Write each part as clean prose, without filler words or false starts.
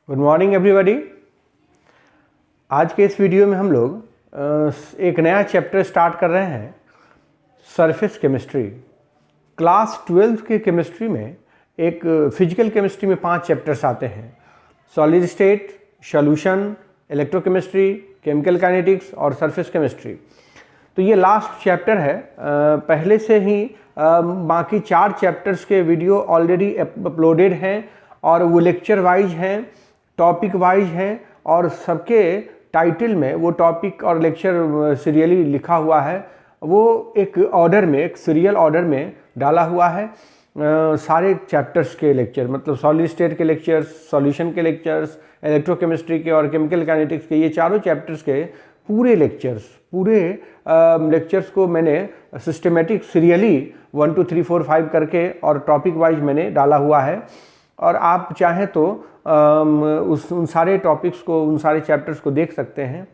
Good morning everybody. आज के इस वीडियो में हम लोग एक नया चैप्टर स्टार्ट कर रहे हैं, सरफेस केमिस्ट्री। क्लास 12 के केमिस्ट्री में एक फिजिकल केमिस्ट्री में 5 चैप्टर्स आते हैं, solid state, solution, electrochemistry, chemical kinetics और सरफेस केमिस्ट्री। तो ये लास्ट चैप्टर है। पहले से ही बाकी 4 चैप्टर्स के वीडियो ऑलरेडी अपलोडेड हैं और वो लेक्चर वाइज हैं, टॉपिक वाइज हैं और सबके टाइटल में वो टॉपिक और लेक्चर सीरियली लिखा हुआ है। वो एक ऑर्डर में, एक सीरियल ऑर्डर में डाला हुआ है। सारे चैप्टर्स के लेक्चर, मतलब सॉलिड स्टेट के लेक्चर्स, सॉल्यूशन के लेक्चर्स, इलेक्ट्रोकेमिस्ट्री के और केमिकल काइनेटिक्स के, ये चारों चैप्टर्स के पूरे लेक्चर्स को मैंने सिस्टमेटिक सीरियली 1 2 3 4 5 करके और टॉपिक वाइज मैंने डाला हुआ है। और आप चाहें तो उन सारे टॉपिक्स को, उन सारे चैप्टर्स को देख सकते हैं।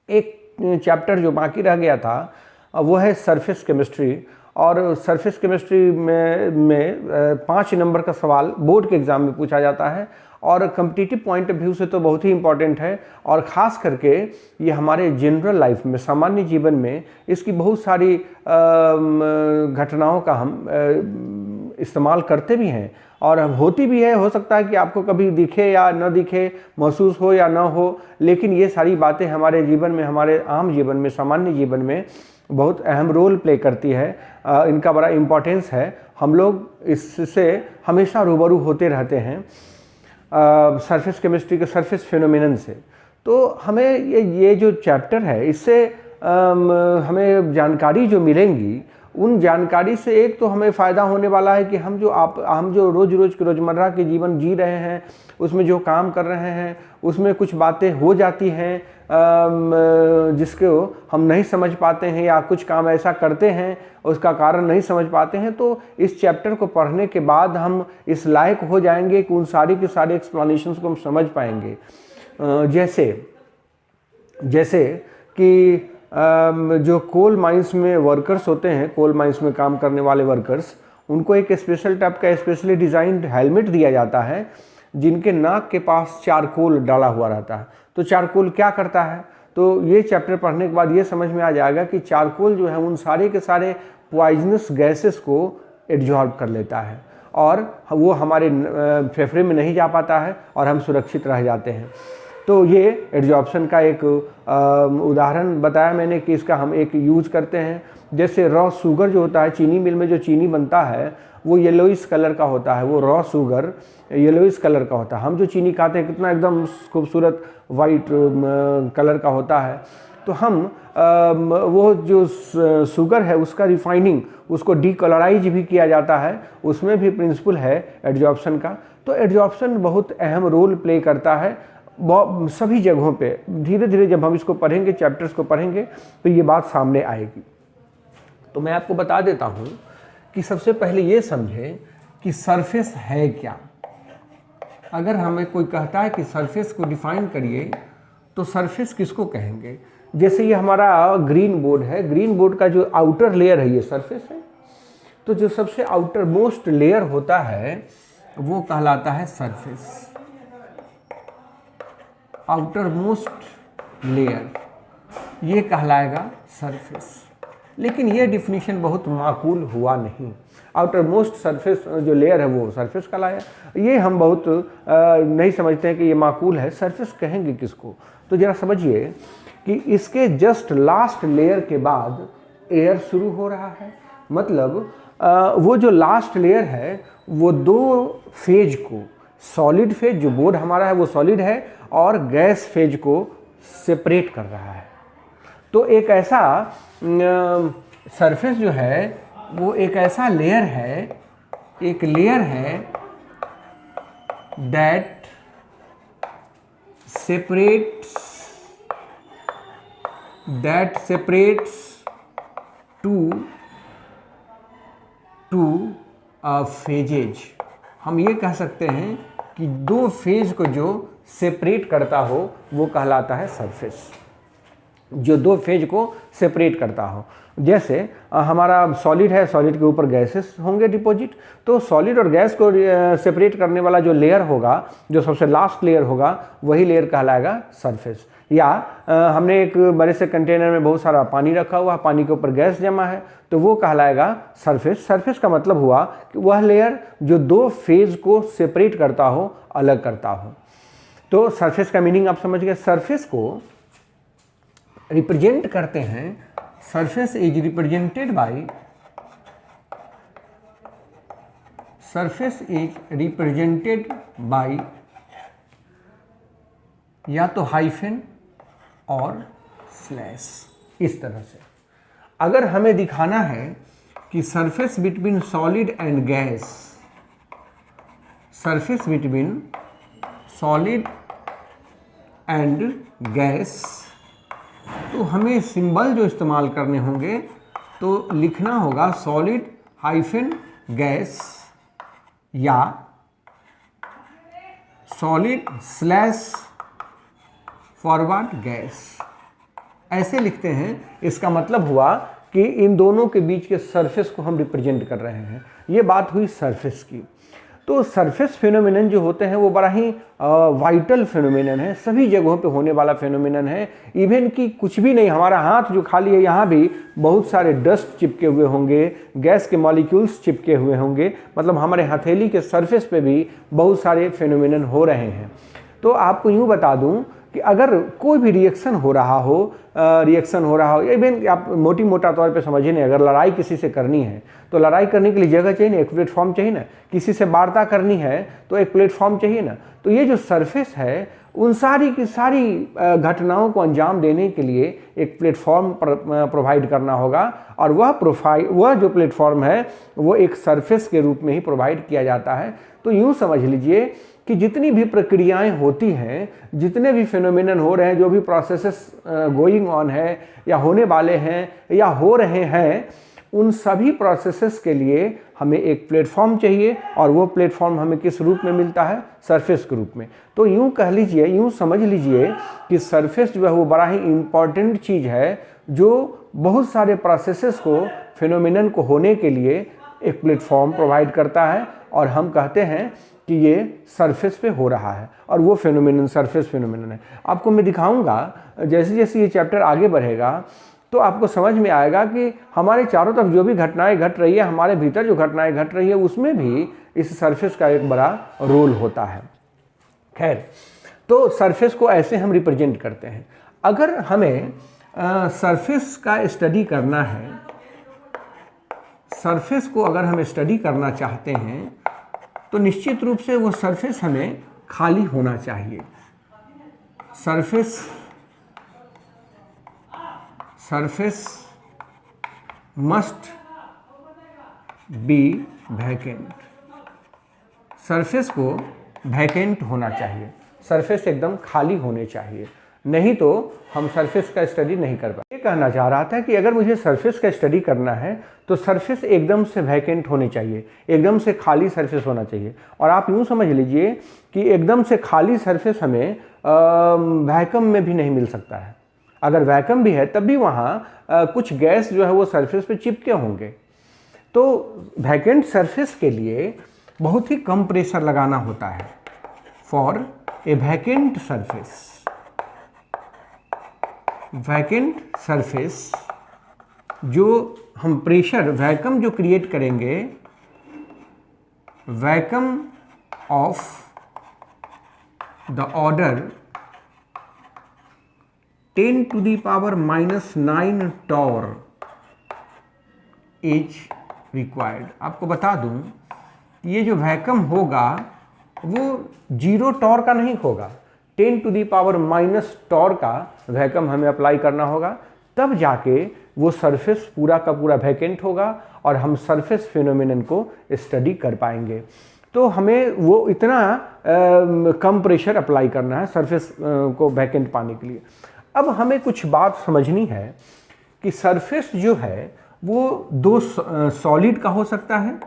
एक चैप्टर जो बाकी रह गया था वो है सरफेस केमिस्ट्री, और सरफेस केमिस्ट्री में 5 नंबर का सवाल बोर्ड के एग्ज़ाम में पूछा जाता है और कम्पिटिटिव पॉइंट ऑफ व्यू से तो बहुत ही इम्पॉर्टेंट है। और ख़ास करके ये हमारे जनरल लाइफ में, सामान्य जीवन में इसकी बहुत सारी घटनाओं का हम इस्तेमाल करते भी हैं और होती भी है। हो सकता है कि आपको कभी दिखे या न दिखे, महसूस हो या न हो, लेकिन ये सारी बातें हमारे जीवन में, हमारे आम जीवन में, सामान्य जीवन में बहुत अहम रोल प्ले करती है। इनका बड़ा इम्पोर्टेंस है। हम लोग इससे हमेशा रूबरू होते रहते हैं सरफेस केमिस्ट्री के सरफेस फिनोमेनन से। तो हमें ये जो चैप्टर है, इससे हमें जानकारी जो मिलेंगी, उन जानकारी से एक तो हमें फ़ायदा होने वाला है कि हम जो रोज़मर्रा के जीवन जी रहे हैं, उसमें जो काम कर रहे हैं, उसमें कुछ बातें हो जाती हैं जिसको हम नहीं समझ पाते हैं, या कुछ काम ऐसा करते हैं उसका कारण नहीं समझ पाते हैं। तो इस चैप्टर को पढ़ने के बाद हम इस लायक हो जाएंगे कि उन सारी के सारे एक्सप्लेनेशंस को हम समझ पाएंगे। जैसे कि जो कोल माइंस में वर्कर्स होते हैं, कोल माइंस में काम करने वाले वर्कर्स, उनको एक स्पेशल टाइप का स्पेशली डिज़ाइंड हेलमेट दिया जाता है जिनके नाक के पास चारकोल डाला हुआ रहता है। तो चारकोल क्या करता है? तो ये चैप्टर पढ़ने के बाद ये समझ में आ जाएगा कि चारकोल जो है उन सारे के सारे पॉइजनस गैसेस को एब्जॉर्ब कर लेता है और वो हमारे फेफड़े में नहीं जा पाता है और हम सुरक्षित रह जाते हैं। तो ये एब्जॉर्प्शन का एक उदाहरण बताया मैंने कि इसका हम एक यूज करते हैं। जैसे रॉ शुगर जो होता है, चीनी मिल में जो चीनी बनता है वो येलोइश कलर का होता है, वो रॉ शुगर येलोइश कलर का होता है। हम जो चीनी खाते हैं कितना एकदम खूबसूरत वाइट कलर का होता है। तो हम वो जो शुगर है उसका रिफाइनिंग, उसको डीकलराइज भी किया जाता है, उसमें भी प्रिंसिपल है एब्जॉर्प्शन का। तो एब्जॉर्प्शन बहुत अहम रोल प्ले करता है सभी जगहों पे। धीरे धीरे जब हम इसको पढ़ेंगे, चैप्टर्स को पढ़ेंगे, तो ये बात सामने आएगी। तो मैं आपको बता देता हूँ कि सबसे पहले ये समझें कि सरफेस है क्या। अगर हमें कोई कहता है कि सरफेस को डिफाइन करिए, तो सरफेस किसको कहेंगे? जैसे ये हमारा ग्रीन बोर्ड है, ग्रीन बोर्ड का जो आउटर लेयर है ये सरफेस है। तो जो सबसे आउटर मोस्ट लेयर होता है वो कहलाता है सरफेस, आउटर मोस्ट लेयर, ये कहलाएगा सरफेस। लेकिन ये डिफिनीशन बहुत माकूल हुआ नहीं। आउटर मोस्ट सरफेस जो लेयर है वो सरफेस कहलाया, ये हम बहुत नहीं समझते हैं कि ये माकूल है। सरफेस कहेंगे किसको? तो जरा समझिए कि इसके जस्ट लास्ट लेयर के बाद एयर शुरू हो रहा है। मतलब वो जो लास्ट लेयर है वो 2 फेज को, सॉलिड फेज जो बोर्ड हमारा है वो सॉलिड है, और गैस फेज को सेपरेट कर रहा है। तो एक ऐसा सरफेस जो है वो एक ऐसा लेयर है, एक लेयर है दैट separates two phases। हम ये कह सकते हैं कि 2 फेज को जो सेपरेट करता हो वो कहलाता है सरफेस। जो दो फेज को सेपरेट करता हो। जैसे हमारा सॉलिड है, सॉलिड के ऊपर गैसेस होंगे डिपॉजिट, तो सॉलिड और गैस को सेपरेट करने वाला जो लेयर होगा, जो सबसे लास्ट लेयर होगा, वही लेयर कहलाएगा सरफेस। या हमने एक बड़े से कंटेनर में बहुत सारा पानी रखा हुआ, पानी के ऊपर गैस जमा है, तो वो कहलाएगा सरफेस। सरफेस का मतलब हुआ कि वह लेयर जो दो फेज को सेपरेट करता हो, अलग करता हो। तो सरफेस का मीनिंग आप समझ गए। सरफेस को रिप्रेजेंट करते हैं, surface is represented by, surface is represented by या तो हाइफन और स्लैश, इस तरह से। अगर हमें दिखाना है कि surface between solid and gas, surface between solid and gas, तो हमें सिंबल जो इस्तेमाल करने होंगे, तो लिखना होगा सॉलिड हाइफन गैस या सॉलिड स्लैश फॉरवर्ड गैस, ऐसे लिखते हैं। इसका मतलब हुआ कि इन दोनों के बीच के सरफेस को हम रिप्रेजेंट कर रहे हैं। ये बात हुई सरफेस की। तो सरफेस फिनोमिनन जो होते हैं वो बड़ा ही वाइटल फिनोमिनन है, सभी जगहों पे होने वाला फिनोमिनन है। इवन कि कुछ भी नहीं, हमारा हाथ जो खाली है, यहाँ भी बहुत सारे डस्ट चिपके हुए होंगे, गैस के मॉलिक्यूल्स चिपके हुए होंगे, मतलब हमारे हथेली के सरफेस पे भी बहुत सारे फिनोमिनन हो रहे हैं। तो आपको यूँ बता दूँ कि अगर कोई भी रिएक्शन हो रहा हो, इवन आप मोटा तौर पे समझिए नहीं, अगर लड़ाई किसी से करनी है तो लड़ाई करने के लिए जगह चाहिए ना, एक प्लेटफॉर्म चाहिए ना। किसी से वार्ता करनी है तो एक प्लेटफॉर्म चाहिए ना। तो ये जो सरफेस है, उन सारी की सारी घटनाओं को अंजाम देने के लिए एक प्लेटफॉर्म प्रोवाइड करना होगा, और वह जो प्लेटफॉर्म है वो एक सरफेस के रूप में ही प्रोवाइड किया जाता है। तो यूँ समझ लीजिए कि जितनी भी प्रक्रियाएं होती हैं, जितने भी फिनोमिनन हो रहे हैं, जो भी प्रोसेसेस गोइंग ऑन है या होने वाले हैं या हो रहे हैं, उन सभी प्रोसेसेस के लिए हमें एक प्लेटफॉर्म चाहिए, और वो प्लेटफॉर्म हमें किस रूप में मिलता है? सरफेस के रूप में। तो यूँ कह लीजिए, यूँ समझ लीजिए कि सरफेस जो है वो बड़ा ही इम्पॉर्टेंट चीज़ है, जो बहुत सारे प्रोसेसेस को, फिनोमिनन को होने के लिए एक प्लेटफॉर्म प्रोवाइड करता है, और हम कहते हैं कि ये सरफेस पे हो रहा है, और वो फिनोमिनन सरफेस फिनोमिनन है। आपको मैं दिखाऊंगा, जैसे जैसे ये चैप्टर आगे बढ़ेगा तो आपको समझ में आएगा कि हमारे चारों तरफ जो भी घटनाएं घट रही है, हमारे भीतर जो घटनाएं घट रही है, उसमें भी इस सरफेस का एक बड़ा रोल होता है। खैर, तो सरफेस को ऐसे हम रिप्रेजेंट करते हैं। अगर हमें सरफेस का स्टडी करना है, सरफेस को अगर हम स्टडी करना चाहते हैं, तो निश्चित रूप से वो सरफेस हमें खाली होना चाहिए। Surface must be vacant. Surface को वैकेंट होना चाहिए, सरफेस एकदम खाली होने चाहिए, नहीं तो हम सरफेस का स्टडी नहीं कर पाएंगे। ये कहना चाह रहा था कि अगर मुझे सरफेस का स्टडी करना है तो सरफेस एकदम से वैकेंट होनी चाहिए, एकदम से खाली सरफेस होना चाहिए। और आप यूँ समझ लीजिए कि एकदम से खाली सरफेस हमें वैक्यूम में भी नहीं मिल सकता है। अगर वैक्यूम भी है तब भी वहाँ कुछ गैस जो है वो सरफेस पे चिपके होंगे। तो वैकेंट सरफेस के लिए बहुत ही कम प्रेशर लगाना होता है। फॉर ए वैकेंट सरफेस जो हम प्रेशर वैक्यूम जो क्रिएट करेंगे, vacuum of the order 10⁻⁹ torr is required. आपको बता दूं, ये जो वैक्यूम होगा वो 0 टॉर का नहीं होगा, 10⁻⁻ टॉर का वैक्यूम हमें अप्लाई करना होगा, तब जाके वो सरफेस पूरा का पूरा वैकेंट होगा और हम सरफेस फिनोमिनन को स्टडी कर पाएंगे। तो हमें वो इतना कम प्रेशर अप्लाई करना है सरफेस को वैकेंट पाने के लिए। अब हमें कुछ बात समझनी है कि सरफेस जो है वो दो सॉलिड का हो सकता है,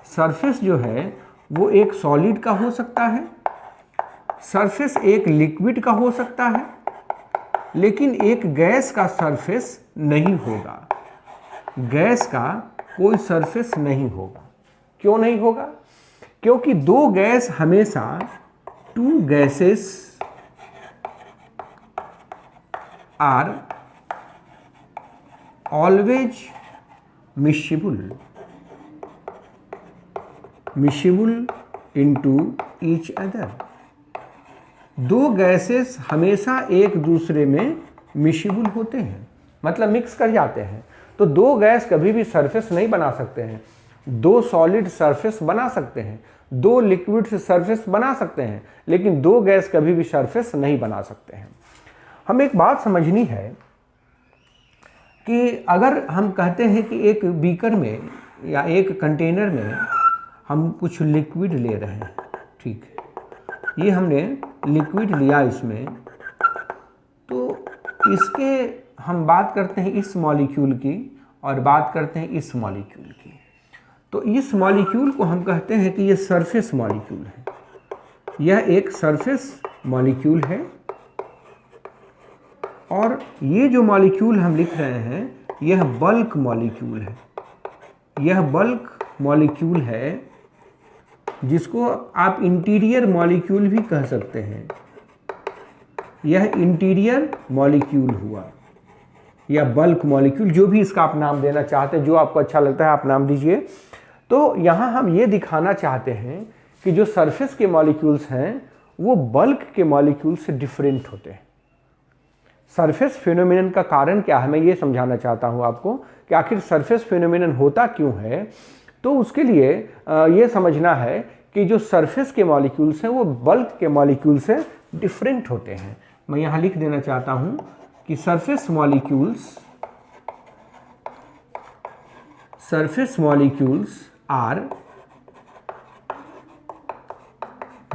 सरफेस जो है वो एक सॉलिड का हो सकता है, सरफेस एक लिक्विड का हो सकता है, लेकिन एक गैस का सरफेस नहीं होगा। गैस का कोई सरफेस नहीं होगा। क्यों नहीं होगा? क्योंकि दो गैस हमेशा, two gases are always miscible into each other. दो गैसेस हमेशा एक दूसरे में मिसिबल होते हैं, मतलब मिक्स कर जाते हैं। तो दो गैस कभी भी सरफेस नहीं बना सकते हैं। दो सॉलिड सरफेस बना सकते हैं, दो लिक्विड सरफेस बना सकते हैं, लेकिन दो गैस कभी भी सरफेस नहीं बना सकते हैं। हम एक बात समझनी है कि अगर हम कहते हैं कि एक बीकर में या एक कंटेनर में हम कुछ लिक्विड ले रहे हैं, ठीक है, ये हमने लिक्विड लिया इसमें, तो इसके हम बात करते हैं इस मॉलिक्यूल की और बात करते हैं इस मॉलिक्यूल की। तो इस मॉलिक्यूल को हम कहते हैं कि ये सरफेस मॉलिक्यूल है, यह एक सरफेस मॉलिक्यूल है। और ये जो मॉलिक्यूल हम लिख रहे हैं यह बल्क मॉलिक्यूल है। यह बल्क मॉलिक्यूल है जिसको आप इंटीरियर मॉलिक्यूल भी कह सकते हैं। यह इंटीरियर मॉलिक्यूल हुआ या बल्क मॉलिक्यूल, जो भी इसका आप नाम देना चाहते हैं, जो आपको अच्छा लगता है आप नाम दीजिए। तो यहाँ हम ये दिखाना चाहते हैं कि जो सरफेस के मॉलिक्यूल्स हैं वो बल्क के मॉलिक्यूल से डिफरेंट होते हैं। सरफेस फिनोमिनन का कारण क्या है, मैं ये समझाना चाहता हूँ आपको कि आखिर सरफेस फिनोमिनन होता क्यों है। तो उसके लिए ये समझना है कि जो सरफेस के मॉलिक्यूल्स हैं वो बल्क के मॉलिक्यूल से डिफरेंट होते हैं। मैं यहाँ लिख देना चाहता हूँ कि surface molecules are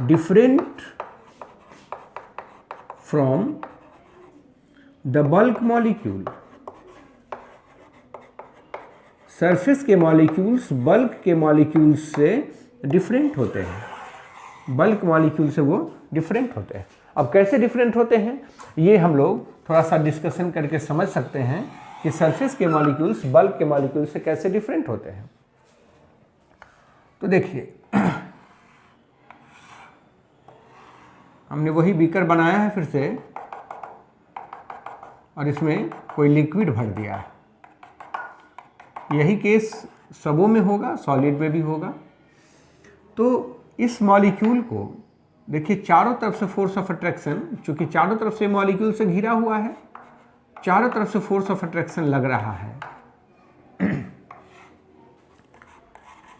different from the bulk molecule. Surface के मॉलिक्यूल्स बल्क के मॉलिक्यूल्स से डिफरेंट होते हैं। बल्क मॉलिक्यूल से वो डिफरेंट होते हैं। अब कैसे डिफरेंट होते हैं ये हम लोग थोड़ा सा डिस्कशन करके समझ सकते हैं कि सरफेस के मॉलिक्यूल्स बल्क के मॉलिक्यूल से कैसे डिफरेंट होते हैं। तो देखिए, हमने वही बीकर बनाया है फिर से, और इसमें कोई लिक्विड भर दिया है। यही केस सबों में होगा, सॉलिड में भी होगा। तो इस मॉलिक्यूल को देखिए, चारों तरफ से फोर्स ऑफ अट्रैक्शन, चूंकि चारों तरफ से मॉलिक्यूल से घिरा हुआ है, चारों तरफ से फोर्स ऑफ अट्रैक्शन लग रहा है।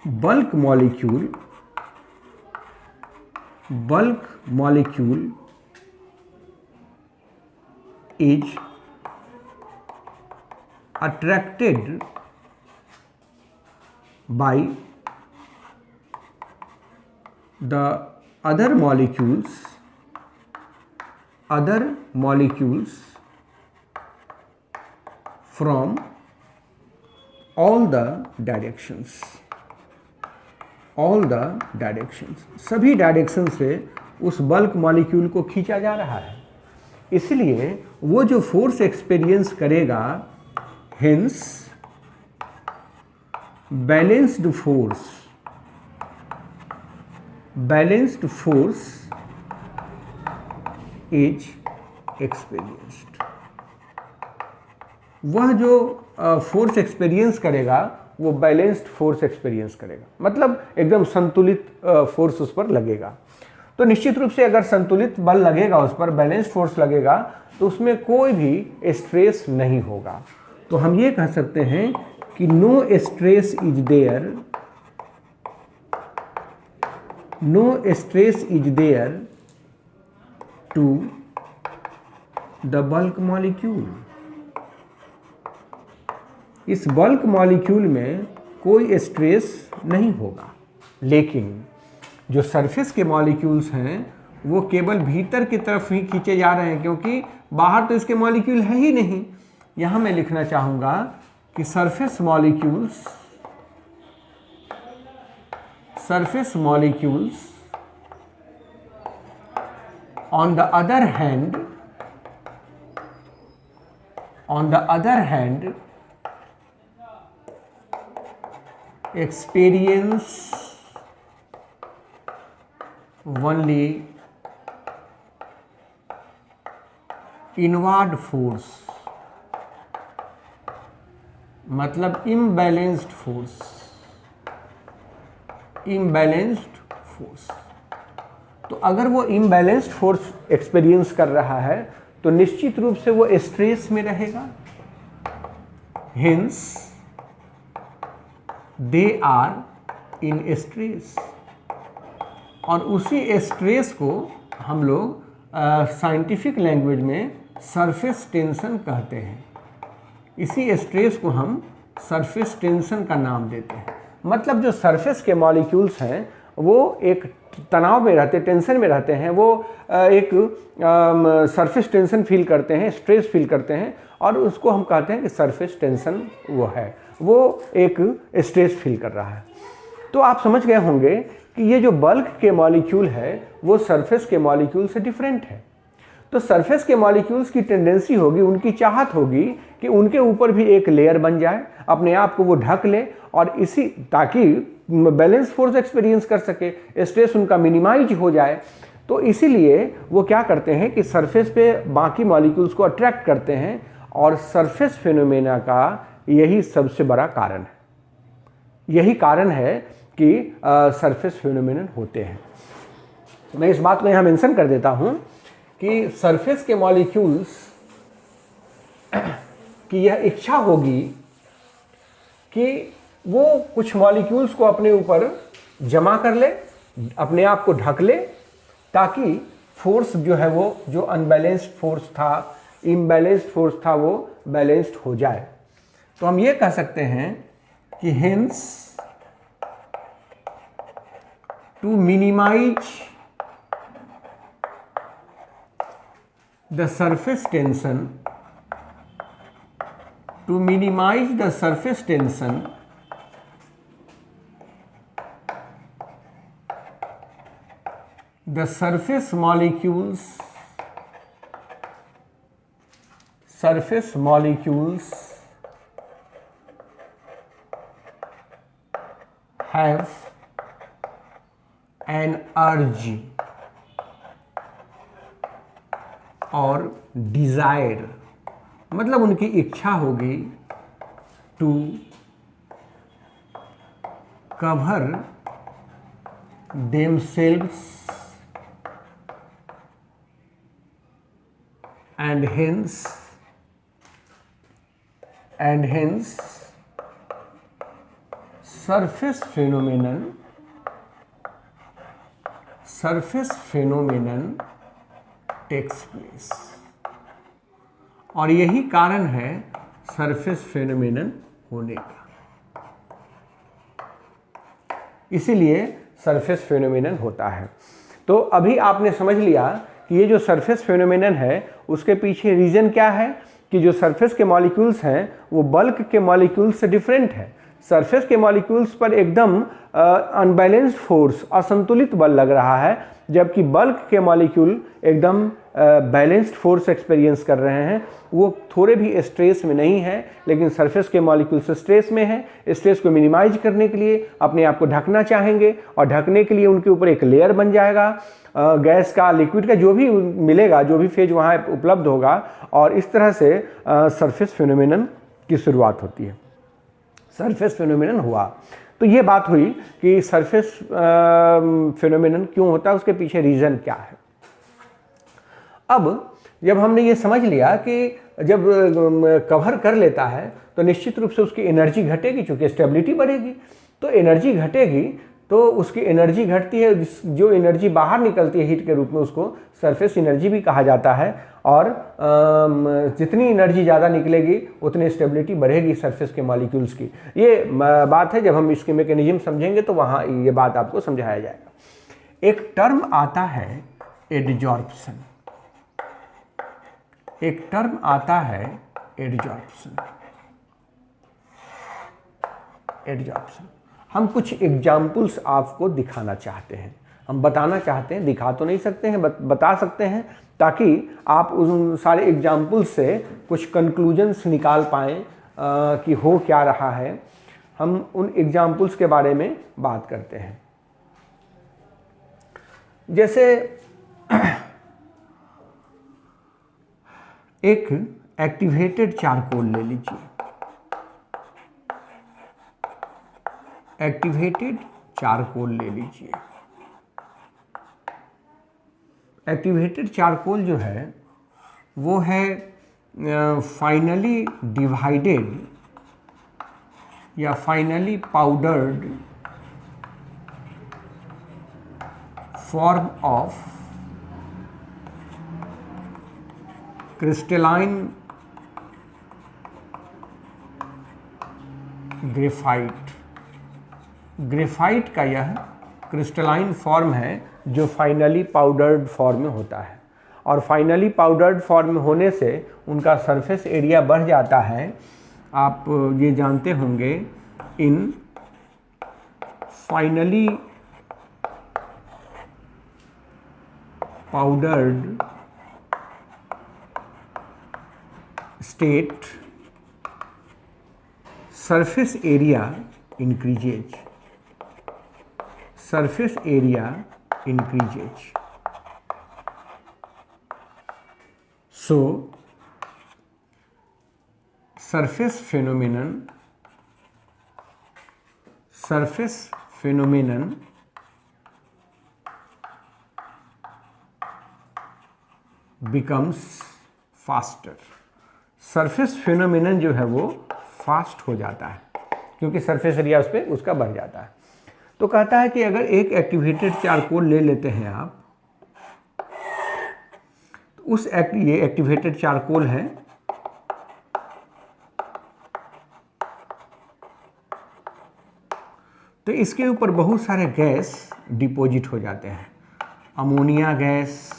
Bulk molecule is attracted by the other molecules from all the directions। सभी डायरेक्शन से उस बल्क मॉलिक्यूल को खींचा जा रहा है। इसलिए वो जो फोर्स एक्सपीरियंस करेगा, hence balanced force is experienced। वह जो फोर्स एक्सपीरियंस करेगा वो बैलेंस्ड फोर्स एक्सपीरियंस करेगा, मतलब एकदम संतुलित फोर्स उस पर लगेगा। तो निश्चित रूप से अगर संतुलित बल लगेगा उस पर, बैलेंस्ड फोर्स लगेगा, तो उसमें कोई भी स्ट्रेस नहीं होगा। तो हम ये कह सकते हैं कि no stress is there to the bulk molecule. इस बल्क मॉलिक्यूल में कोई स्ट्रेस नहीं होगा। लेकिन जो सरफेस के मॉलिक्यूल्स हैं वो केवल भीतर की तरफ ही खींचे जा रहे हैं, क्योंकि बाहर तो इसके मॉलिक्यूल है ही नहीं। यहाँ मैं लिखना चाहूँगा कि surface molecules on the other hand on the other hand experience only inward force, मतलब इम्बैलेंस्ड फोर्स, इम्बैलेंस्ड फोर्स। तो अगर वो इम्बैलेंस्ड फोर्स एक्सपीरियंस कर रहा है तो निश्चित रूप से वो स्ट्रेस में रहेगा। Hence they are in stress, और उसी स्ट्रेस को हम लोग साइंटिफिक लैंग्वेज में सरफेस टेंशन कहते हैं। इसी स्ट्रेस को हम सरफेस टेंशन का नाम देते हैं। मतलब जो सरफेस के मॉलिक्यूल्स हैं वो एक तनाव में रहते, टेंशन में रहते हैं, वो एक सरफेस टेंशन फील करते हैं, स्ट्रेस फील करते हैं, और उसको हम कहते हैं कि सरफेस टेंशन वो है, वो एक स्ट्रेस फील कर रहा है। तो आप समझ गए होंगे कि ये जो बल्क के मॉलिक्यूल है वो सरफेस के मॉलिक्यूल से डिफरेंट है। तो सरफेस के मॉलिक्यूल्स की टेंडेंसी होगी, उनकी चाहत होगी कि उनके ऊपर भी एक लेयर बन जाए, अपने आप को वो ढक ले, और इसी ताकि बैलेंस फोर्स एक्सपीरियंस कर सके, स्ट्रेस उनका मिनिमाइज हो जाए। तो इसीलिए वो क्या करते हैं कि सरफेस पे बाकी मॉलिक्यूल्स को अट्रैक्ट करते हैं, और सरफेस फिनोमेना का यही सबसे बड़ा कारण है। यही कारण है कि सरफेस फिनोमेनन होते हैं। मैं इस बात को यहाँ मेंशन कर देता हूँ कि सरफेस के मॉलिक्यूल्स की यह इच्छा होगी कि वो कुछ मॉलिक्यूल्स को अपने ऊपर जमा कर ले, अपने आप को ढक ले, ताकि फोर्स जो है वो जो अनबैलेंस्ड फोर्स था, इम्बैलेंस्ड फोर्स था, वो बैलेंस्ड हो जाए। तो हम ये कह सकते हैं कि hence to minimize the surface tension, to minimize the surface tension, the surface molecules have an urge और डिजायर, मतलब उनकी इच्छा होगी to cover themselves and hence surface phenomenon takes place, और यही कारण है सरफेस फेनोमेनन होने का। इसीलिए सरफेस फेनोमेनन होता है। तो अभी आपने समझ लिया कि ये जो सरफेस फेनोमेनन है उसके पीछे रीज़न क्या है, कि जो सरफेस के मॉलिक्यूल्स हैं वो बल्क के मॉलिक्यूल्स से डिफरेंट है। सरफेस के मॉलिक्यूल्स पर एकदम अनबैलेंस्ड फोर्स, असंतुलित बल लग रहा है, जबकि बल्क के मॉलिक्यूल एकदम बैलेंस्ड फोर्स एक्सपीरियंस कर रहे हैं। वो थोड़े भी स्ट्रेस में नहीं है, लेकिन सरफेस के मॉलिक्यूल्स स्ट्रेस में है। स्ट्रेस को मिनिमाइज करने के लिए अपने आप को ढकना चाहेंगे, और ढकने के लिए उनके ऊपर एक लेयर बन जाएगा, गैस का, लिक्विड का, जो भी मिलेगा, जो भी फेज वहाँ उपलब्ध होगा, और इस तरह से सरफेस फिनोमेनन की शुरुआत होती है। सरफेस फिनोमेनन हुआ, तो ये बात हुई कि सरफेस फिनोमेनन क्यों होता है, उसके पीछे रीज़न क्या है। अब जब हमने ये समझ लिया कि जब कवर कर लेता है तो निश्चित रूप से उसकी एनर्जी घटेगी, चूँकि स्टेबिलिटी बढ़ेगी, तो एनर्जी घटेगी, तो उसकी एनर्जी घटती है, जो एनर्जी बाहर निकलती है हीट के रूप में उसको सरफेस एनर्जी भी कहा जाता है। और जितनी एनर्जी ज़्यादा निकलेगी उतनी स्टेबिलिटी बढ़ेगी सरफेस के मॉलिक्यूल्स की। ये बात है, जब हम इसके मैकेनिज्म समझेंगे तो वहाँ ये बात आपको समझाया जाएगा। एक टर्म आता है एडजॉर्प्शन, एक टर्म आता है एडजॉर्प्शन। हम कुछ एग्जाम्पल्स आपको दिखाना चाहते हैं, हम बताना चाहते हैं, दिखा तो नहीं सकते हैं, बता सकते हैं, ताकि आप उन सारे एग्जाम्पल्स से कुछ कंक्लूजन्स निकाल पाएँ कि हो क्या रहा है। हम उन एग्जाम्पल्स के बारे में बात करते हैं। जैसे एक एक्टिवेटेड चारकोल ले लीजिए, एक्टिवेटेड चारकोल ले लीजिए। एक्टिवेटेड चारकोल जो है वो है फाइनली डिवाइडेड या finally powdered form of crystalline graphite. Graphite का यह क्रिस्टलाइन फॉर्म है जो फाइनली पाउडर्ड फॉर्म में होता है, और फाइनली पाउडर्ड फॉर्म में होने से उनका सरफेस एरिया बढ़ जाता है। आप ये जानते होंगे, in finally powdered state surface area increases, surface area increases. So surface phenomenon becomes faster। Surface phenomenon जो है वो फास्ट हो जाता है, क्योंकि सरफेस एरिया उस पर उसका बढ़ जाता है। तो कहता है कि अगर एक एक्टिवेटेड चारकोल ले लेते हैं आप, तो ये एक्टिवेटेड चारकोल है, तो इसके ऊपर बहुत सारे गैस डिपॉजिट हो जाते हैं। अमोनिया गैस,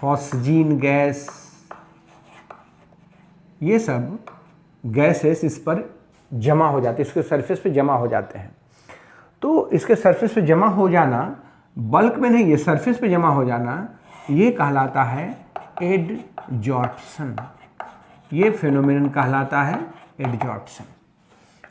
फॉस्जीन गैस, ये सब गैसेस इस पर जमा हो जाते हैं, इसके सरफेस पे जमा हो जाते हैं। तो इसके सरफेस पे जमा हो जाना, बल्क में नहीं, ये सरफेस पे जमा हो जाना, ये कहलाता है एडजॉर्प्शन। ये फिनोमिनन कहलाता है एडजॉर्प्शन।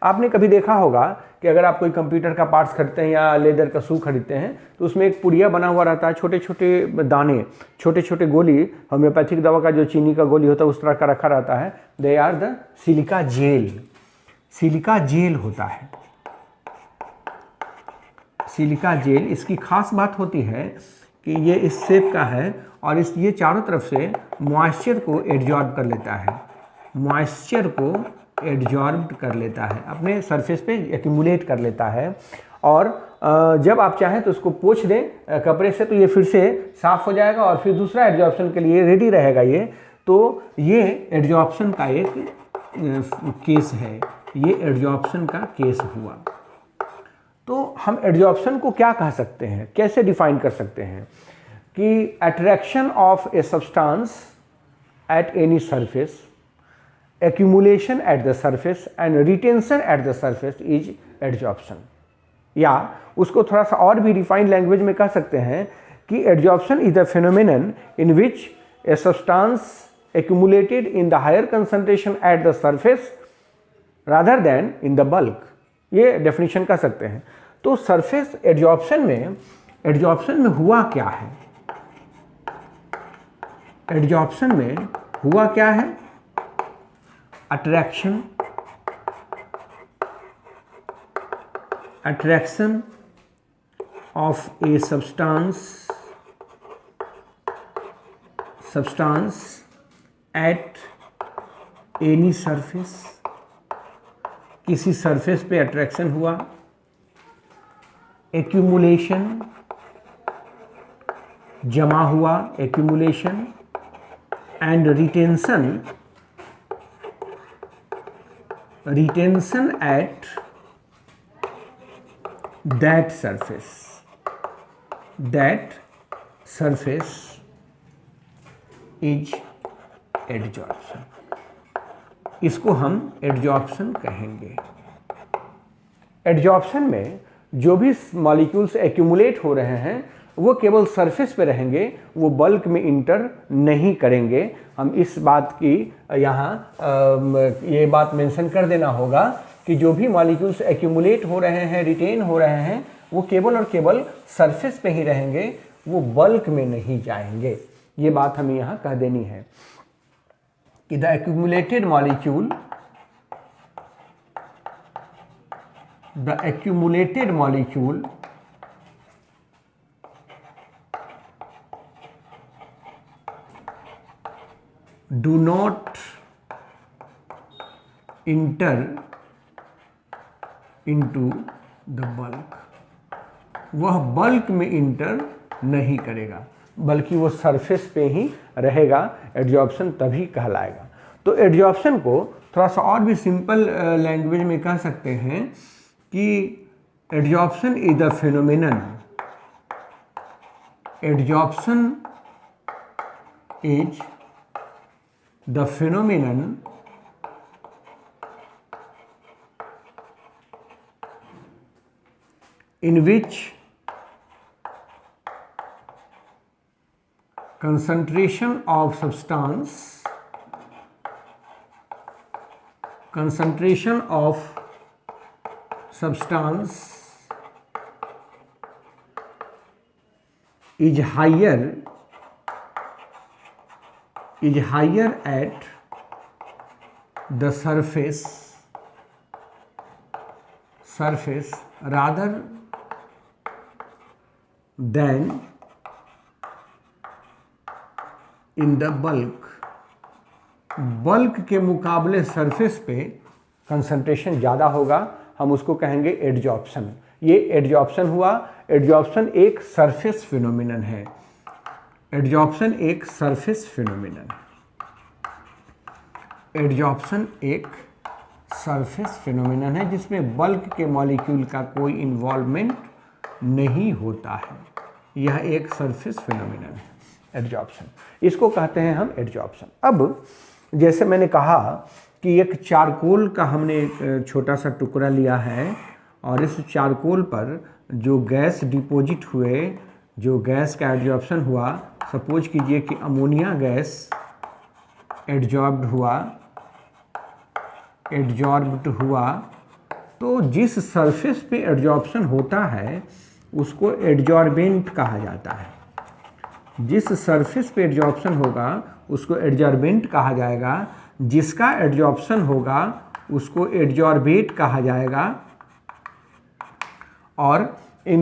आपने कभी देखा होगा कि अगर आप कोई कंप्यूटर का पार्ट्स खरीदते हैं या लेदर का शू खरीदते हैं, तो उसमें एक पुड़िया बना हुआ रहता है, छोटे छोटे दाने, छोटे छोटे गोली, होम्योपैथिक दवा का जो चीनी का गोली होता है उस तरह का रखा रहता है। They are the silica gel. Silica gel होता है, सिलिका जेल। इसकी खास बात होती है कि ये इस शेप का है और ये चारों तरफ से मॉइस्चर को एब्जॉर्ब कर लेता है, मॉइस्चर को एब्जॉर्ब कर लेता है, अपने सरफेस पे एक्यूमुलेट कर लेता है। और जब आप चाहें तो उसको पोंछ दें कपड़े से, तो ये फिर से साफ़ हो जाएगा और फिर दूसरा एब्जॉर्प्शन के लिए रेडी रहेगा ये। तो ये एब्जॉर्प्शन का एक केस है, ये एब्जॉर्प्शन का केस हुआ। तो हम एब्जॉर्प्शन को क्या कह सकते हैं, कैसे डिफाइन कर सकते हैं कि attraction of a substance at any surface, accumulation at the surface and retention at the surface is adsorption। या उसको थोड़ा सा और भी रिफाइंड लैंग्वेज में कह सकते हैं कि adsorption is the phenomenon in which a substance accumulated in the higher concentration at the surface rather than in the bulk। ये डेफिनेशन कह सकते हैं। तो सरफेस एड्जॉर्प्शन में हुआ क्या है, एड्जॉर्प्शन में हुआ क्या है, attraction of a substance at any surface, किसी सरफेस पे अट्रैक्शन हुआ, एक्यूमुलेशन, जमा हुआ, accumulation, and retention at that surface is adsorption। इसको हम एड्जॉर्प्शन कहेंगे। एड्जॉर्प्शन में जो भी मॉलिक्यूल्स एक्यूमुलेट हो रहे हैं वो केवल सरफेस पे रहेंगे, वो बल्क में इंटर नहीं करेंगे। हम इस बात की यहाँ ये बात मेंशन कर देना होगा कि जो भी मॉलिक्यूल्स एक्यूमुलेट हो रहे हैं, रिटेन हो रहे हैं, वो केवल और केवल सरफेस पे ही रहेंगे, वो बल्क में नहीं जाएंगे। ये बात हमें यहाँ कह देनी है कि the accumulated molecule do not enter into the bulk, वह बल्क में इंटर नहीं करेगा बल्कि वो सरफेस पे ही रहेगा। एडजॉर्प्शन तभी कहलाएगा। तो एडजॉर्प्शन को थोड़ा सा और भी सिंपल लैंग्वेज में कह सकते हैं कि adsorption is the phenomenon, adsorption is the phenomenon in which concentration of substance is higher at the surface rather than in the bulk, bulk के मुकाबले सरफेस पे कंसंट्रेशन ज़्यादा होगा, हम उसको कहेंगे एडजॉर्प्शन। ये एडजॉर्प्शन हुआ। एडजॉर्प्शन एक सरफेस फिनोमिनन है, एडजॉर्प्शन एक सरफेस फिनोमिनन, एडजॉर्प्शन एक सरफेस फिनोमिनन है जिसमें बल्क के मॉलिक्यूल का कोई इन्वॉल्वमेंट नहीं होता है। यह एक सरफेस फिनोमिनन है एडजॉर्प्शन, इसको कहते हैं हम एडजॉर्प्शन। अब जैसे मैंने कहा कि एक चारकोल का हमने एक छोटा सा टुकड़ा लिया है और इस चारकोल पर जो गैस डिपॉजिट हुए, जो गैस का एडजॉर्प्शन हुआ, सपोज कीजिए कि अमोनिया गैस एडजॉर्ब्ड हुआ, तो जिस सरफेस पे एडजॉर्प्शन होता है उसको एडजॉर्बेंट कहा जाता है। जिस सरफेस पे एडजॉर्प्शन होगा उसको एडजॉर्बेंट कहा जाएगा, जिसका एडजॉर्प्शन होगा उसको एडजॉर्बेट कहा जाएगा। और इन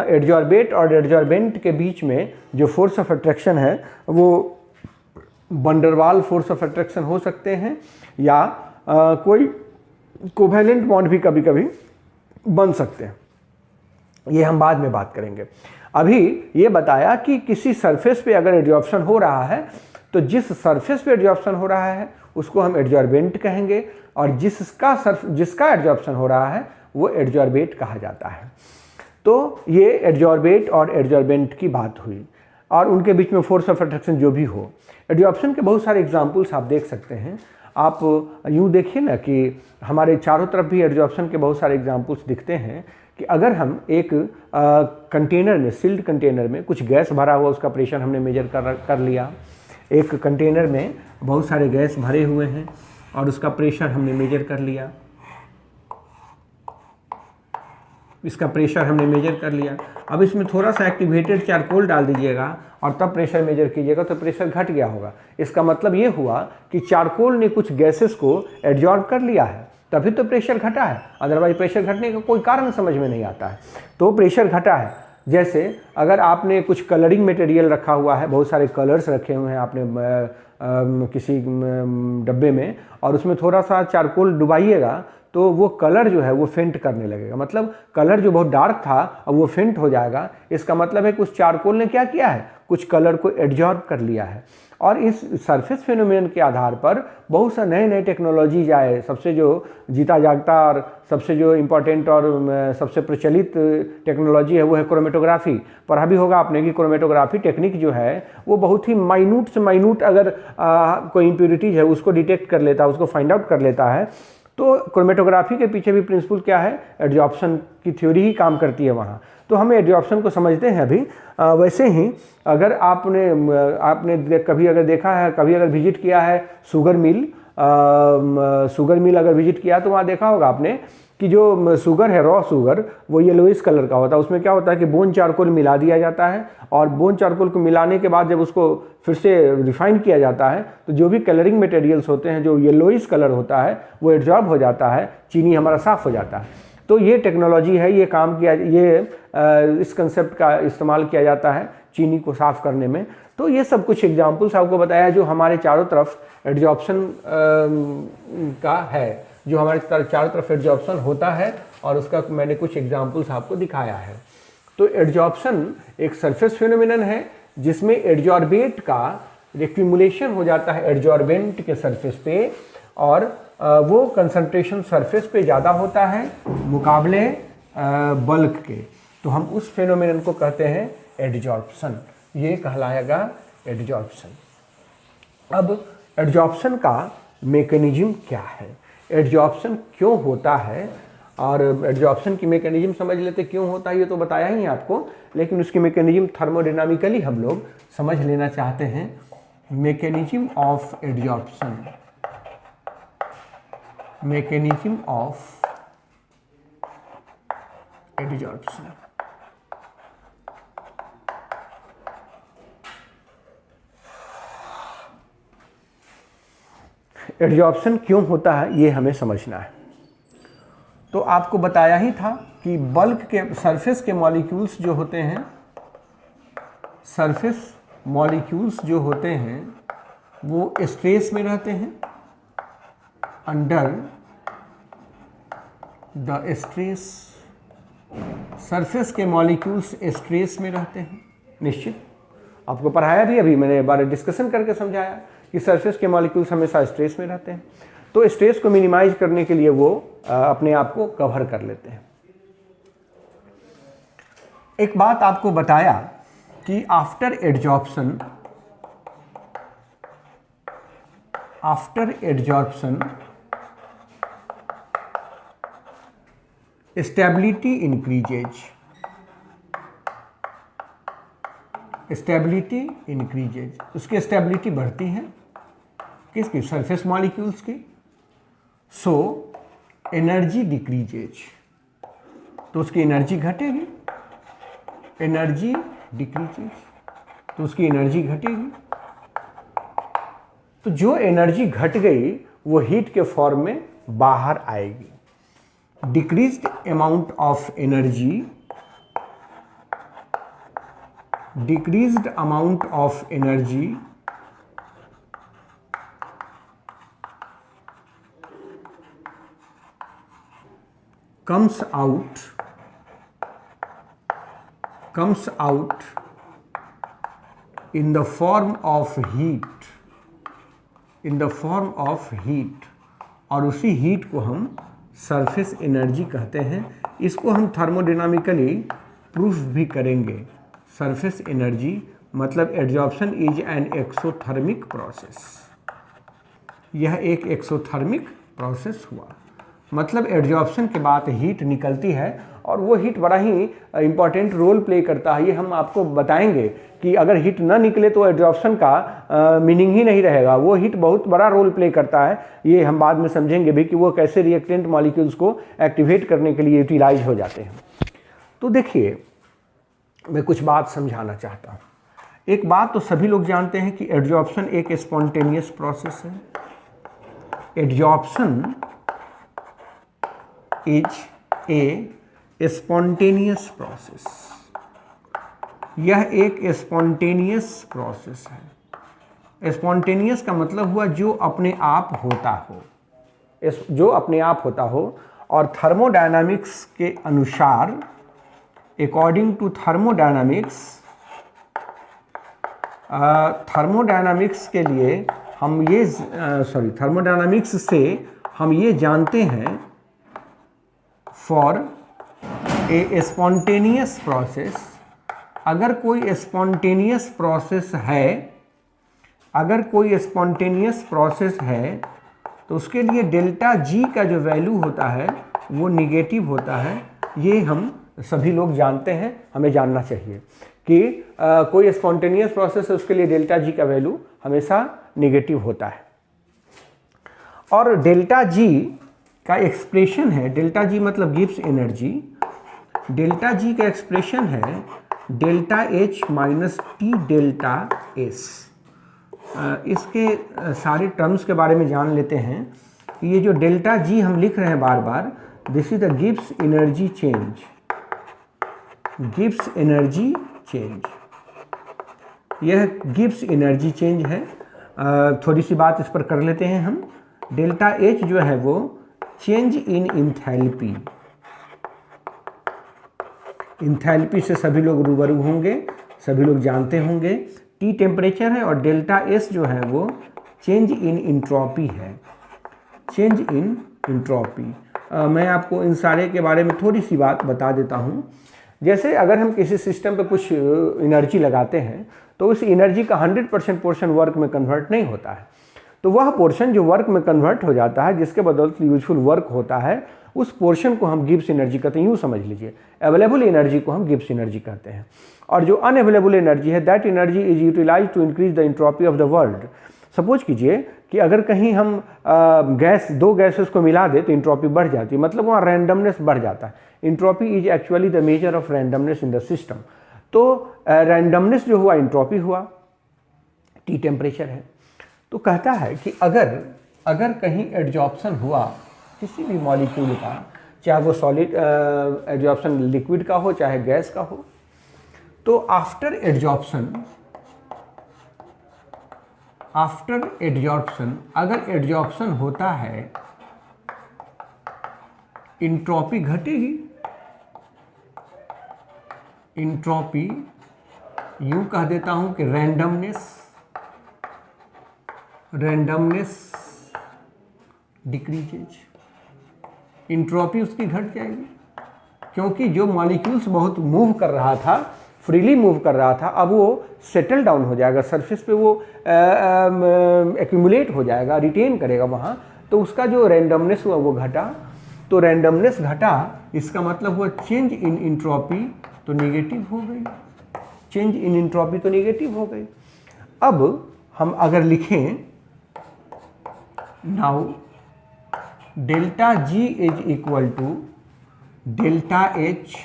एडजॉर्बेट और एडजॉर्बेंट के बीच में जो फोर्स ऑफ अट्रैक्शन है वो वंडरवाल फोर्स ऑफ अट्रैक्शन हो सकते हैं या कोई कोवैलेंट बॉन्ड भी कभी कभी बन सकते हैं। ये हम बाद में बात करेंगे। अभी ये बताया कि किसी सरफेस पे अगर एडजॉर्प्शन हो रहा है तो जिस सरफेस पे एडजॉर्प्शन हो रहा है उसको हम एडजॉर्बेंट कहेंगे और जिसका एडजॉर्प्शन हो रहा है वो एडजॉर्बेट कहा जाता है। तो ये एडजॉर्बेट और एडजॉर्बेंट की बात हुई और उनके बीच में फोर्स ऑफ अट्रैक्शन जो भी हो। एडजॉर्प्शन के बहुत सारे एग्जाम्पल्स आप देख सकते हैं। आप यूँ देखिए ना कि हमारे चारों तरफ भी एडजॉर्प्शन के बहुत सारे एग्जाम्पल्स दिखते हैं कि अगर हम एक कंटेनर में, सील्ड कंटेनर में कुछ गैस भरा हुआ, उसका प्रेशर हमने मेजर कर लिया। एक कंटेनर में बहुत सारे गैस भरे हुए हैं और उसका प्रेशर हमने मेजर कर लिया, इसका प्रेशर हमने मेजर कर लिया। अब इसमें थोड़ा सा एक्टिवेटेड चारकोल डाल दीजिएगा और तब प्रेशर मेजर कीजिएगा तो प्रेशर घट गया होगा। इसका मतलब ये हुआ कि चारकोल ने कुछ गैसेस को एब्जॉर्ब कर लिया है, तभी तो प्रेशर घटा है, अदरवाइज प्रेशर घटने का कोई कारण समझ में नहीं आता है। तो प्रेशर घटा है। जैसे अगर आपने कुछ कलरिंग मटेरियल रखा हुआ है, बहुत सारे कलर्स रखे हुए हैं आपने किसी डब्बे में और उसमें थोड़ा सा चारकोल डुबाइएगा तो वो कलर जो है वो फेंट करने लगेगा। मतलब कलर जो बहुत डार्क था अब वो फेंट हो जाएगा। इसका मतलब है कि उस चारकोल ने क्या किया है, कुछ कलर को एब्जॉर्ब कर लिया है। और इस सरफेस फिनोमेनन के आधार पर बहुत सा नए नए टेक्नोलॉजीज आए। सबसे जो जीता जागता और सबसे जो इम्पोर्टेंट और सबसे प्रचलित टेक्नोलॉजी है वो है क्रोमेटोग्राफी। पढ़ा भी होगा आपने कि क्रोमेटोग्राफी टेक्निक जो है वो बहुत ही माइन्यूट से माइन्यूट अगर कोई इम्प्योरिटीज है उसको डिटेक्ट कर लेता है, उसको फाइंड आउट कर लेता है। तो क्रोमेटोग्राफी के पीछे भी प्रिंसिपल क्या है, एडजॉर्प्शन की थ्योरी ही काम करती है वहाँ। तो हम एडजॉर्प्शन को समझते हैं अभी। वैसे ही अगर आपने कभी अगर देखा है, कभी अगर विजिट किया है शुगर मिल अगर विजिट किया तो वहाँ देखा होगा आपने कि जो शुगर है, रॉ शुगर, वो येलोइश कलर का होता है। उसमें क्या होता है कि बोन चारकोल मिला दिया जाता है, और बोन चारकोल को मिलाने के बाद जब उसको फिर से रिफाइन किया जाता है तो जो भी कलरिंग मटेरियल्स होते हैं, जो येलोइश कलर होता है, वो एब्जॉर्ब हो जाता है, चीनी हमारा साफ़ हो जाता है। तो ये टेक्नोलॉजी है, ये काम किया, इस कंसेप्ट का इस्तेमाल किया जाता है चीनी को साफ़ करने में। तो ये सब कुछ एग्जाम्पल्स आपको बताया जो हमारे चारों तरफ एडजॉर्प्शन का है, जो हमारे चारों तरफ एडजॉर्प्शन होता है, और उसका मैंने कुछ एग्जाम्पल्स आपको दिखाया है। तो एडजॉर्प्शन एक सरफेस फिनोमिनन है जिसमें एडजॉर्बेट का एक्यूमुलेशन हो जाता है एडजॉर्बेंट के सरफेस पे, और वो कंसंट्रेशन सरफेस पे ज़्यादा होता है मुकाबले बल्क के। तो हम उस फिनोमिनन को कहते हैं एडजॉर्प्शन। ये कहलाएगा एडजॉर्प्शन। अब एडजॉर्प्शन का मेकेनिज्म क्या है, एडजॉर्प्शन क्यों होता है, और एडजॉर्प्शन की मैकेनिज्म समझ लेते क्यों होता है, ये तो बताया ही आपको, लेकिन उसकी मैकेनिज्म थर्मोडायनामिकली हम लोग समझ लेना चाहते हैं। Mechanism of adsorption, mechanism of adsorption. Adsorption क्यों होता है ये हमें समझना है। तो आपको बताया ही था कि बल्क के सरफेस के मॉलिक्यूल्स जो होते हैं, सरफेस मॉलिक्यूल्स जो होते हैं वो स्ट्रेस में रहते हैं, अंडर द स्ट्रेस। सरफेस के मॉलिक्यूल्स स्ट्रेस में रहते हैं, निश्चित आपको पढ़ाया भी, अभी मैंने बार डिस्कशन करके समझाया कि सरफेस के मॉलिक्यूल्स हमेशा स्ट्रेस में रहते हैं। तो स्ट्रेस को मिनिमाइज करने के लिए वो अपने आप को कवर कर लेते हैं। एक बात आपको बताया कि आफ्टर एडजॉर्प्शन स्टेबिलिटी इंक्रीजेज, उसकी स्टेबिलिटी बढ़ती है, किसकी, सरफेस मॉलिक्यूल्स की। सो एनर्जी डिक्रीजेज, तो उसकी एनर्जी घटेगी, एनर्जी डिक्रीजेज, तो उसकी एनर्जी घटेगी। तो जो एनर्जी घट गई वो हीट के फॉर्म में बाहर आएगी। Decreased amount of energy, decreased amount of energy comes out in the form of heat, और उसी हीट को हम सरफेस एनर्जी कहते हैं। इसको हम थर्मोडायनामिकली प्रूफ भी करेंगे। सरफेस एनर्जी मतलब adsorption is an exothermic process, यह एक एक्सोथर्मिक प्रोसेस हुआ। मतलब एडजॉर्प्शन के बाद हीट निकलती है, और वो हीट बड़ा ही इम्पॉर्टेंट रोल प्ले करता है। ये हम आपको बताएंगे कि अगर हीट ना निकले तो एडजॉर्प्शन का मीनिंग ही नहीं रहेगा। वो हीट बहुत बड़ा रोल प्ले करता है, ये हम बाद में समझेंगे भी कि वो कैसे रिएक्टेंट मॉलिक्यूल्स को एक्टिवेट करने के लिए यूटिलाइज हो जाते हैं। तो देखिए, मैं कुछ बात समझाना चाहता हूँ। एक बात तो सभी लोग जानते हैं कि एडजॉर्प्शन एक स्पॉन्टेनियस प्रोसेस है। Adsorption is a spontaneous process, यह एक स्पॉन्टेनियस प्रोसेस है। स्पॉन्टेनियस का मतलब हुआ जो अपने आप होता हो, जो अपने आप होता हो। और थर्मोडायनामिक्स के अनुसार, अकॉर्डिंग टू थर्मोडायनामिक्स के लिए हम ये थर्मोडायनामिक्स से हम ये जानते हैं, फॉर ए स्पॉन्टेनियस प्रोसेस, अगर कोई स्पॉन्टेनियस प्रोसेस है, अगर कोई स्पॉन्टेनियस प्रोसेस है तो उसके लिए डेल्टा जी का जो वैल्यू होता है वो निगेटिव होता है। ये हम सभी लोग जानते हैं, हमें जानना चाहिए कि कोई स्पॉन्टेनियस प्रोसेस है उसके लिए डेल्टा जी का वैल्यू हमेशा निगेटिव होता है। और डेल्टा जी का एक्सप्रेशन है, डेल्टा जी मतलब गिब्स एनर्जी, डेल्टा जी का एक्सप्रेशन है delta H minus T delta S. इसके सारे टर्म्स के बारे में जान लेते हैं। ये जो डेल्टा जी हम लिख रहे हैं बार बार, this is the Gibbs energy change, Gibbs energy change, यह गिब्स एनर्जी चेंज है। थोड़ी सी बात इस पर कर लेते हैं हम। डेल्टा एच जो है वो चेंज इन इंथैल्पी, इंथैल्पी से सभी लोग रूबरू होंगे, सभी लोग जानते होंगे। टी टेम्परेचर है और डेल्टा एस जो है वो चेंज इन इंट्रोपी है, चेंज इन इंट्रोपी। मैं आपको इन सारे के बारे में थोड़ी सी बात बता देता हूँ। जैसे अगर हम किसी सिस्टम पे कुछ एनर्जी लगाते हैं तो उस एनर्जी का 100% पोर्शन वर्क में कन्वर्ट नहीं होता है, तो वह पोर्शन जो वर्क में कन्वर्ट हो जाता है, जिसके बदौलत यूजफुल वर्क होता है, उस पोर्शन को हम गिब्स एनर्जी कहते हैं। यूँ समझ लीजिए, अवेलेबल एनर्जी को हम गिब्स एनर्जी कहते हैं। और जो अनअवेलेबल एनर्जी है, that energy is utilize to increase the entropy of the world. Suppose कीजिए कि अगर कहीं हम दो गैसेस को मिला दे तो एंट्रोपी बढ़ जाती है, मतलब वहाँ रैंडमनेस बढ़ जाता है। Entropy is actually the measure of randomness in the system. तो रैंडमनेस जो हुआ एंट्रोपी हुआ, टी टेम्परेचर है। तो कहता है कि अगर कहीं एडजॉर्प्शन हुआ किसी भी मॉलिक्यूल का, चाहे वो सॉलिड एडजॉर्प्शन लिक्विड का हो चाहे गैस का हो, तो आफ्टर एडजॉर्प्शन अगर एडजॉर्प्शन होता है, इंट्रोपी घटेगी। इंट्रोपी यूं कह देता हूं कि रैंडमनेस डिक्रीजेज, इंट्रोपी उसकी घट जाएगी, क्योंकि जो मॉलिक्यूल्स बहुत मूव कर रहा था, फ्रीली मूव कर रहा था, अब वो सेटल डाउन हो जाएगा, सरफेस पे वो एक्यूमुलेट हो जाएगा, रिटेन करेगा वहाँ, तो उसका जो रैंडमनेस हुआ वो घटा। तो रैंडमनेस घटा, इसका मतलब हुआ चेंज इन इंट्रोपी तो नेगेटिव हो गई, चेंज इन इंट्रोपी तो नेगेटिव हो गई। अब हम अगर लिखें now delta G is equal to delta H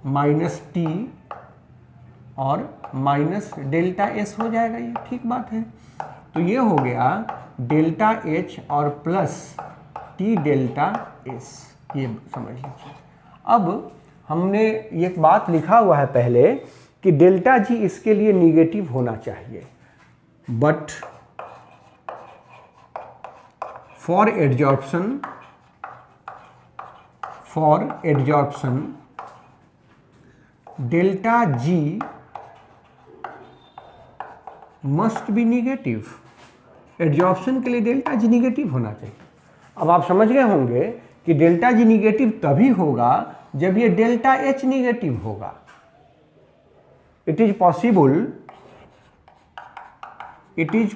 minus T और माइनस डेल्टा एस हो जाएगा, ये ठीक बात है। तो ये हो गया डेल्टा एच और प्लस टी डेल्टा एस, ये समझ लीजिए। अब हमने एक बात लिखा हुआ है पहले कि डेल्टा जी इसके लिए निगेटिव होना चाहिए, but for adsorption delta G must be negative. Adsorption के लिए डेल्टा जी निगेटिव होना चाहिए। अब आप समझ गए होंगे कि डेल्टा जी निगेटिव तभी होगा जब ये डेल्टा एच निगेटिव होगा। It is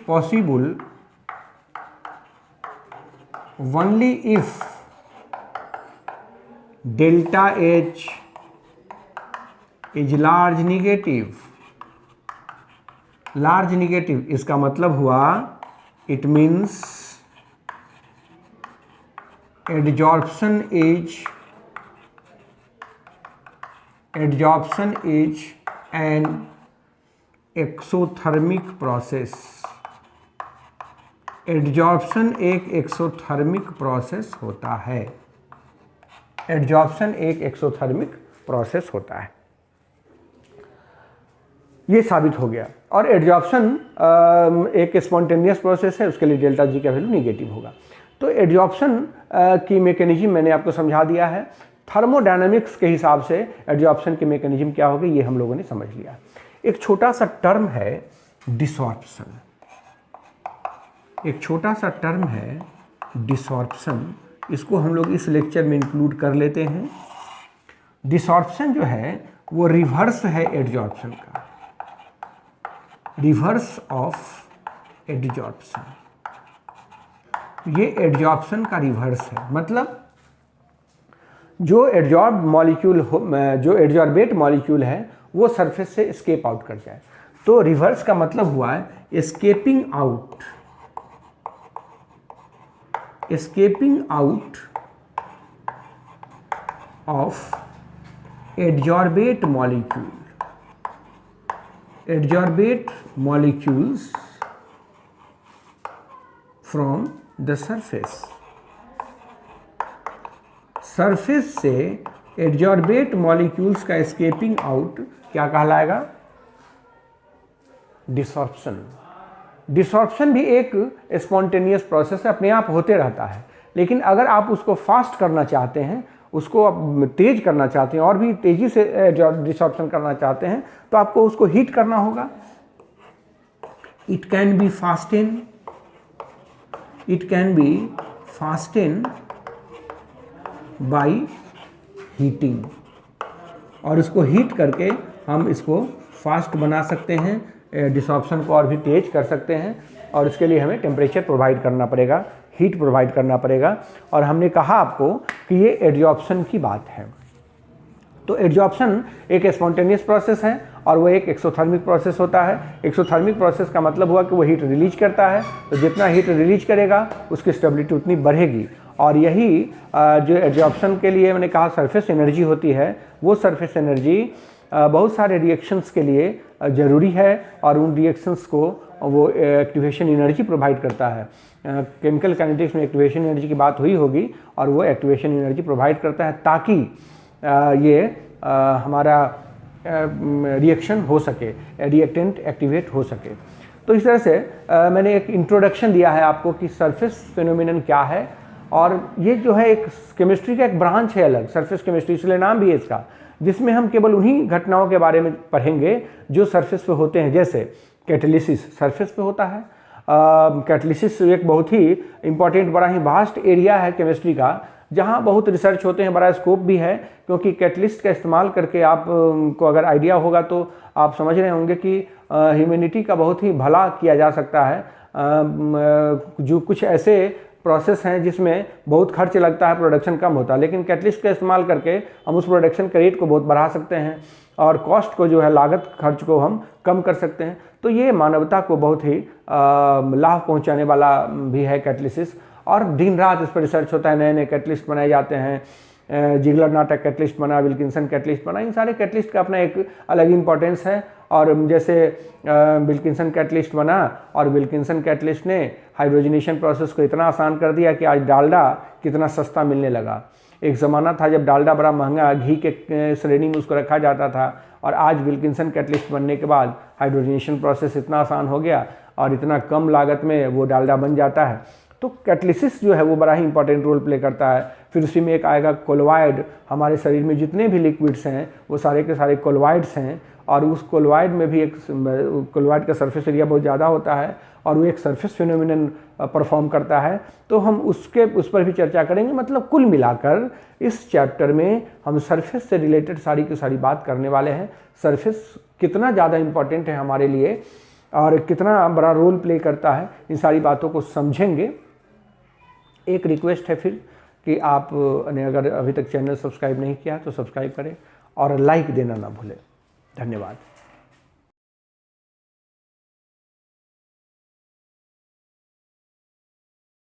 possible only if delta H is large negative, इसका मतलब हुआ it means adsorption is an exothermic process। Adsorption एक एक्सोथर्मिक प्रोसेस होता है, एडजॉर्प्शन एक एक्सोथर्मिक प्रोसेस होता है, ये साबित हो गया। और एडजॉर्प्शन एक स्पॉन्टेनियस प्रोसेस है, उसके लिए डेल्टा जी का वैल्यू निगेटिव होगा। तो एडजॉर्प्शन की मैकेनिज्म मैंने आपको समझा दिया है। थर्मोडायनामिक्स के हिसाब से एडजॉर्प्शन की मैकेनिज्म क्या होगी ये हम लोगों ने समझ लिया। एक छोटा सा टर्म है डिसॉर्प्शन, एक छोटा सा टर्म है डिसॉर्प्शन, इसको हम लोग इस लेक्चर में इंक्लूड कर लेते हैं। डिसॉर्प्शन जो है वो रिवर्स है एडजॉर्प्शन का, रिवर्स ऑफ एडजॉर्प्शन। ये एडजॉर्प्शन का रिवर्स है। मतलब जो एडजॉर्ब मॉलिक्यूल जो एडजॉर्बेट मॉलिक्यूल है वो सरफेस से एस्केप आउट कर जाए। तो रिवर्स का मतलब हुआ है escaping out of adsorbate molecules from the surface से एडजॉर्बेट मॉलिक्यूल्स का एस्केपिंग आउट क्या कहलाएगा? डिसॉर्प्शन भी एक स्पॉन्टेनियस प्रोसेस है, अपने आप होते रहता है। लेकिन अगर आप उसको फास्ट करना चाहते हैं, उसको आप तेज करना चाहते हैं और भी तेजी से डिसॉर्प्शन करना चाहते हैं, तो आपको उसको हीट करना होगा। It can be fasten by heating, और इसको हीट करके हम इसको फास्ट बना सकते हैं, डिसॉर्प्शन को और भी तेज कर सकते हैं। और इसके लिए हमें टेम्परेचर प्रोवाइड करना पड़ेगा, हीट प्रोवाइड करना पड़ेगा। और हमने कहा आपको कि ये एडजॉर्प्शन की बात है। तो एडजॉर्प्शन एक स्पॉन्टेनियस प्रोसेस है और वो एक एक्सोथर्मिक प्रोसेस होता है। एक्सोथर्मिक प्रोसेस का मतलब हुआ कि वो हीट रिलीज करता है, तो जितना हीट रिलीज करेगा उसकी स्टेबिलिटी उतनी बढ़ेगी। और यही जो एडजॉर्प्शन के लिए मैंने कहा सरफेस एनर्जी होती है, वो सरफेस एनर्जी बहुत सारे रिएक्शंस के लिए ज़रूरी है और उन रिएक्शंस को वो एक्टिवेशन एनर्जी प्रोवाइड करता है। केमिकल काइनेटिक्स में एक्टिवेशन एनर्जी की बात हुई होगी, और वो एक्टिवेशन एनर्जी प्रोवाइड करता है ताकि ये हमारा रिएक्शन हो सके, रिएक्टेंट एक्टिवेट हो सके। तो इस तरह से मैंने एक इंट्रोडक्शन दिया है आपको कि सरफेस फिनोमिनन क्या है। और ये जो है एक केमिस्ट्री का एक ब्रांच है अलग, सरफेस केमिस्ट्री, इसलिए नाम भी है इसका, जिसमें हम केवल उन्हीं घटनाओं के बारे में पढ़ेंगे जो सरफेस पे होते हैं। जैसे कैटालिसिस सरफेस पे होता है। कैटालिसिस एक बहुत ही इंपॉर्टेंट, बड़ा ही वास्ट एरिया है केमिस्ट्री का, जहाँ बहुत रिसर्च होते हैं, बड़ा स्कोप भी है। क्योंकि कैटलिस्ट का इस्तेमाल करके आप को अगर आइडिया होगा तो आप समझ रहे होंगे कि ह्यूमैनिटी का बहुत ही भला किया जा सकता है। जो कुछ ऐसे प्रोसेस हैं जिसमें बहुत खर्च लगता है, प्रोडक्शन कम होता है, लेकिन कैटलिस्ट का इस्तेमाल करके हम उस प्रोडक्शन के रेट को बहुत बढ़ा सकते हैं और कॉस्ट को जो है, लागत खर्च को हम कम कर सकते हैं। तो ये मानवता को बहुत ही लाभ पहुंचाने वाला भी है कैटलिसिस। और दिन रात इस पर रिसर्च होता है, नए नए कैटलिस्ट बनाए जाते हैं। जिगलर नाटक कैटलिस्ट बना, विल्किंसन कैटलिस्ट बना, इन सारे कैटलिस्ट का अपना एक अलग इंपॉर्टेंस है। और जैसे विल्किंसन कैटलिस्ट बना और विल्किंसन कैटलिस्ट ने हाइड्रोजनेशन प्रोसेस को इतना आसान कर दिया कि आज डालडा कितना सस्ता मिलने लगा। एक ज़माना था जब डालडा बड़ा महंगा, घी के श्रेणी में उसको रखा जाता था, और आज विल्किंसन कैटलिस्ट बनने के बाद हाइड्रोजनेशन प्रोसेस इतना आसान हो गया और इतना कम लागत में वो डालडा बन जाता है। तो कैटलिसिस जो है वो बड़ा ही इंपॉर्टेंट रोल प्ले करता है। फिर उसी में एक आएगा कोलोवाइड। हमारे शरीर में जितने भी लिक्विड्स हैं वो सारे के सारे कोलोवाइड्स हैं, और उस कोलोवाइड में भी एक कोलोवाइड का सरफेस एरिया बहुत ज़्यादा होता है और वो एक सरफेस फिनोमिनन परफॉर्म करता है। तो हम उस पर भी चर्चा करेंगे। मतलब कुल मिलाकर इस चैप्टर में हम सरफेस से रिलेटेड सारी की सारी बात करने वाले हैं। सरफेस कितना ज़्यादा इम्पॉर्टेंट है हमारे लिए और कितना बड़ा रोल प्ले करता है, इन सारी बातों को समझेंगे। एक रिक्वेस्ट है फिर कि आप ने अगर अभी तक चैनल सब्सक्राइब नहीं किया तो सब्सक्राइब करें और लाइक देना ना भूलें। धन्यवाद।